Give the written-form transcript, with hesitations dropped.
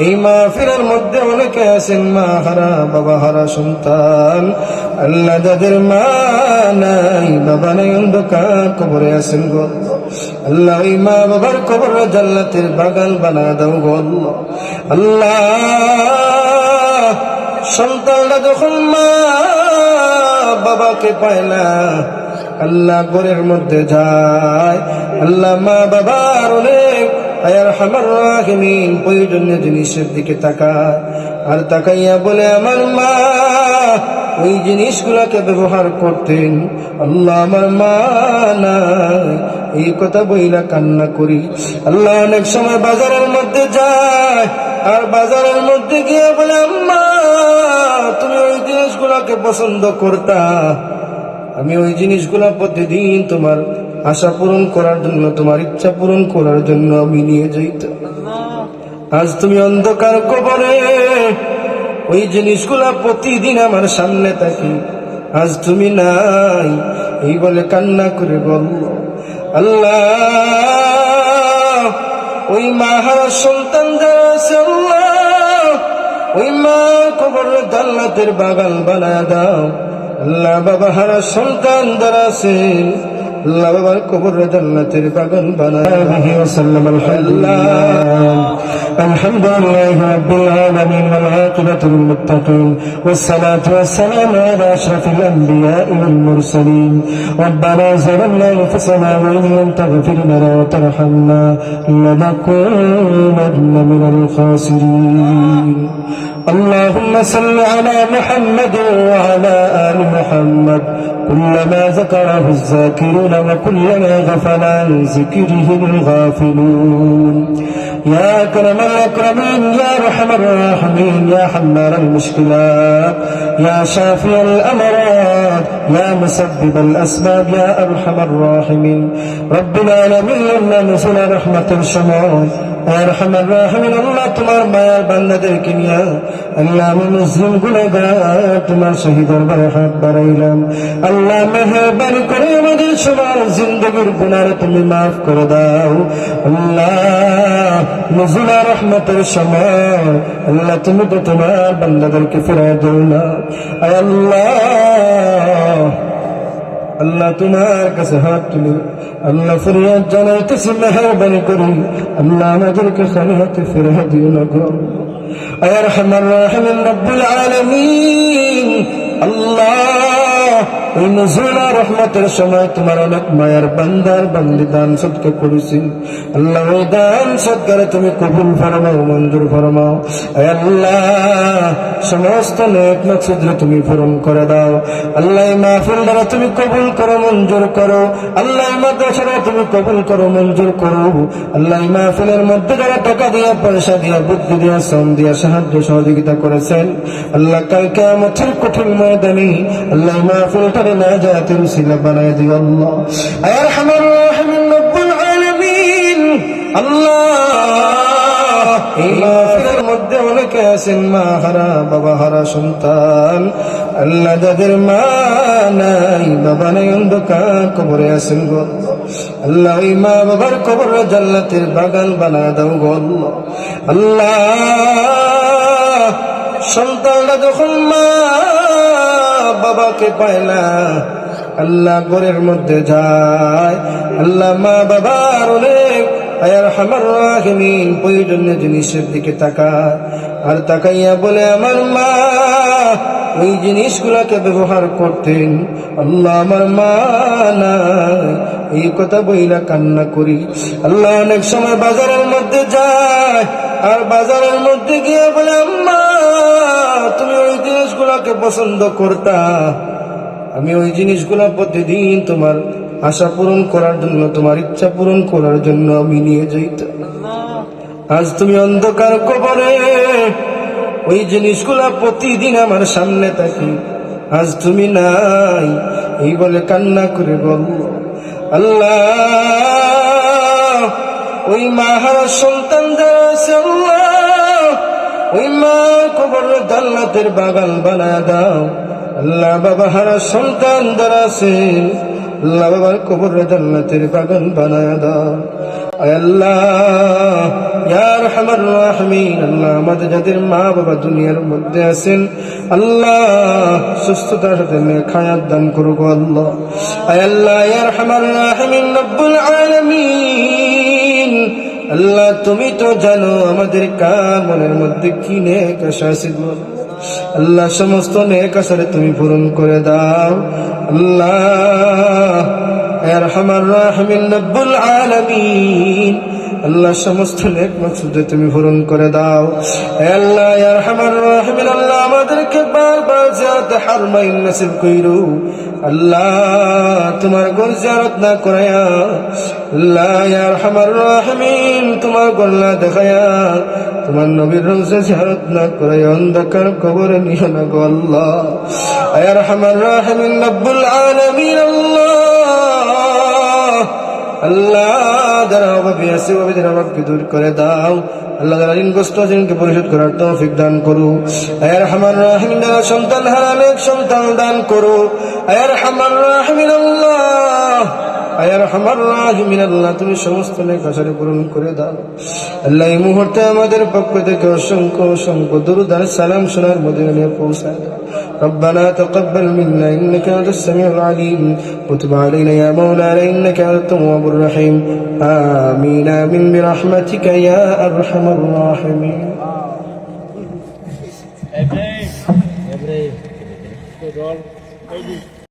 এই মাহফিলের মধ্যে অনেকে আছেন মা হারা, বাবা হারা সন্তান। আল্লাহ যাদের মা নাই, বাবা নাই, অন্ধকার কবরে আছেন গো আল্লাহ, ওই মা বাবার কবর জান্নাতের বাগান বানা দাও গো আল্লাহ। সন্তানরা যখন মা বাবাকে পায় না, আল্লাহ ঘরের মধ্যে যায়, আল্লাহ মা বাবার অনেক আরহামার রাহিমিন প্রয়োজনীয় জিনিসের দিকে তাকায়, আর তাকাইয়া বলে আমার মা ওই জিনিসগুলোকে ব্যবহার করতেন, আল্লাহ আমার মা নাই, এই কথা বইলা কান্না করি। আল্লাহ অনেক সময় বাজারের মধ্যে যায়, আর বাজারের মধ্যে গিয়ে বলে আম্মা তুমি ওই জিনিসগুলোকে পছন্দ করতা, আমি ওই জিনিসগুলো প্রতিদিন তোমার আশা পূরণ করার জন্য, তোমার ইচ্ছা পূরণ করার জন্য আমি নিয়ে যাইতাম। আজ তুমি অন্ধকার কবরে, ওই জিনিসগুলা প্রতিদিন আমার সামনে থাকি, আজ তুমি নাই, এই বলে কান্না করে বলল আল্লাহ ওই মা হারা সন্তান যারা আছে আল্লাহ, ওই মা কবর জান্নাতের বাগান বানায় দাও আল্লাহ। বাবা হারা সন্তান যারা আছে আল্লাহ, বাবার কবর জান্নাতের বাগান বানায় আলহামদুলিল্লাহ রাব্বিল আলামিন ওয়াল আকিবাতু লিল মুত্তাকিন ওয়াসসালাতু ওয়াসসালামু আলা আশরাফিল আমবিয়া ওয়াল মুরসালিন। রব্বানা যালামনা আনফুসানা ওয়া ইন লাম তাগফির লানা ওয়া তারহামনা লানাকুনান্না মিনাল খাসিরিন। اللهم صل على محمد وعلى آل محمد كلما ذكره الذاكرون وكلما غفل عن ذكره الغافلون. يا أكرم الأكرمين، يا أرحم الراحمين، يا حمال المشكلات، يا شافي الأمراض، يا مسبب الأسباب، يا أرحم الراحمين. رب العالمين لما نزل رحمة الشمال يا أرحم الراحمين। الله তোমার মায়ার বান্দাদেরকে নিয়া আল্লাহ আমি মুসলিম গুনাহগার তোমার সহি দরবারে হাত বাড়াইলাম। আল্লাহ মেহেরবানি করে আমাদের সবার জিন্দেগির গুনাহ তুমি মাফ করে দাও আল্লাহ। নজুল রহমতের সময় আল্লাহ তুমি তো তোমার বান্দাদেরকে ফিরায় দাও না আয় আল্লাহ। আল্লাহ তোমার কাছে হাত তুলি আল্লাহ ফরিয়াদ জানাইতেছি, মেহেরবানি করি আল্লাহ আমাদেরকে খালিয়াতে ফিরিয়ে দিও না গো আয় আরহামার রাহিমিন রব্বুল আলামিন। আল্লাহ ওই নজরুল রহমতের সময় তোমার অনেক মায়ার বান্দার বান্দি দান সদকা করেছি আল্লাহ, ওই দান সদকারে তুমি কবুল ফরমাও, মঞ্জুর ফরমাও আয় আল্লাহ। সমস্ত নেক মাকসুদ তুমি পূরণ করে দাও আল্লাহ। এই মাহফিল দ্বারা তুমি কবুল করো, মঞ্জুর করো আল্লাহ। এই মাদ্রাসা তুমি কবুল করো, মঞ্জুর করো আল্লাহ। এই মাহফিলের মধ্যে যারা টাকা দিয়া, পয়সা দিয়া, বুদ্ধি দিয়া, শ্রম দিয়া সাহায্য সহযোগিতা করেছেন আল্লাহ, কাল কিয়ামতের কঠিন ময়দানে আল্লাহ মাহফিলটারে নাজাতের উসিলা বানায় দিও আল্লাহ আয় আরহামার রাহিমিন রব্বুল আলামিন। আল্লাহ এই মাহফিলের মধ্যে অনেকে আছেন মা হারা, বাবা হারা সন্তান। আল্লাহ যাদের মা নাই, বাবা নাই, অন্ধকার কবরে আছেন গো আল্লাহ, ওই মা বাবার কবর জান্নাতের বাগান বানা দাও গো আল্লাহ। সন্তানরা যখন মা বাবাকে পায় না, আল্লাহ ঘরের মধ্যে যায়, আল্লাহ মা বাবার অনেক আরহামার রাহিমিন প্রয়োজনীয় জিনিসের দিকে তাকায়, আর তাকাইয়া বলে আমার মা ওই জিনিসগুলোকে ব্যবহার করতেন, আল্লাহ আমার মা নাই, এই কথা বইলা কান্না করি। আল্লাহ অনেক সময় বাজারের মধ্যে যায়, আর বাজারের মধ্যে গিয়ে বলে আম্মা তুমি ওই জিনিসগুলোকে পছন্দ করতা, আমি ওই জিনিসগুলো প্রতিদিন তোমার আশা পূরণ করার জন্য, তোমার ইচ্ছা পূরণ করার জন্য আমি নিয়ে যাইতাম। আজ তুমি অন্ধকার কবরে, ওই জিনিসগুলা প্রতিদিন আমার সামনে থাকি, আজ তুমি নাই, এই বলে কান্না করে বলল আল্লাহ ওই মা হারা সন্তান যারা আছে আল্লাহ, ওই মা কবর জান্নাতের বাগান বানায় দাও আল্লাহ। বাবা হারা সন্তান যারা আছে আল্লাহ, বাবার কবর জান্নাতের বাগান বানায় দাও। আয় আল্লাহ ইয়া আরহামার রাহিমিন, আল্লাহ আমাদের যাদের মা বাবা দুনিয়ার মধ্যে আছেন আল্লাহ সুস্থতার সাথে নেক হায়াত দান করো গো আল্লাহ। আয় আল্লাহ ইয়া আরহামার রাহিমিন রব্বুল আলামিন, আল্লাহ তুমি তো জানো আমাদের কার মনের মধ্যে কি নেক আশা আছে গো আল্লাহ, সমস্ত নেক আশারে তুমি পূরণ করে দাও আল্লাহ। ইয়া আরহামার রাহিমিন রব্বুল আলামিন, আল্লাহ সমস্ত নেক মাকসুদ তুমি পূরণ করে দাও হে আল্লাহ। ইয়া আরহামার রাহিমিন, আল্লাহ আমাদেরকে বারবার জিয়ারত হারমাইন নসিব কইরো আল্লাহ, তোমার ঘর জিয়ারত না করায়া আল্লাহ ইয়া আরহামার রাহিমিন, তোমার ঘর না দেখায়া তোমার নবীর রওজা জিয়ারত না করায়া অন্ধকার কবরে নিও না গো আল্লাহ। ইয়া আরহামার রাহিমিন রব্বুল আলামিন, আল্লাহ যারা অভাবী আছে অভাবীদের অভাবকে দূর করে দাও আল্লাহ, যারা ঋণগ্রস্ত ঋণকে পরিশোধ করার তৌফিক দান করো। ইয়া আরহামার রাহিমিন, যারা সন্তান হারানো সন্তান দান করো। ইয়া আরহামার রাহিমিন আল্লাহ, ইয়া আরহামার রাহিমিন আল্লাহ তুমি সমস্ত নেক আশারে পূরণ করে দাও আল্লাহ। এই মুহূর্তে আমাদের পক্ষ থেকে অসংখ্য অসংখ্য দুরূদ আর সালাম শোনার মদিনা নিয়ে পৌঁছায় দাও। ربنا تقبل منا إنك أنت السميع العليم وتب علينا يا مولانا إنك أنت التواب الرحيم آمين آمين برحمتك يا أرحم الراحمين.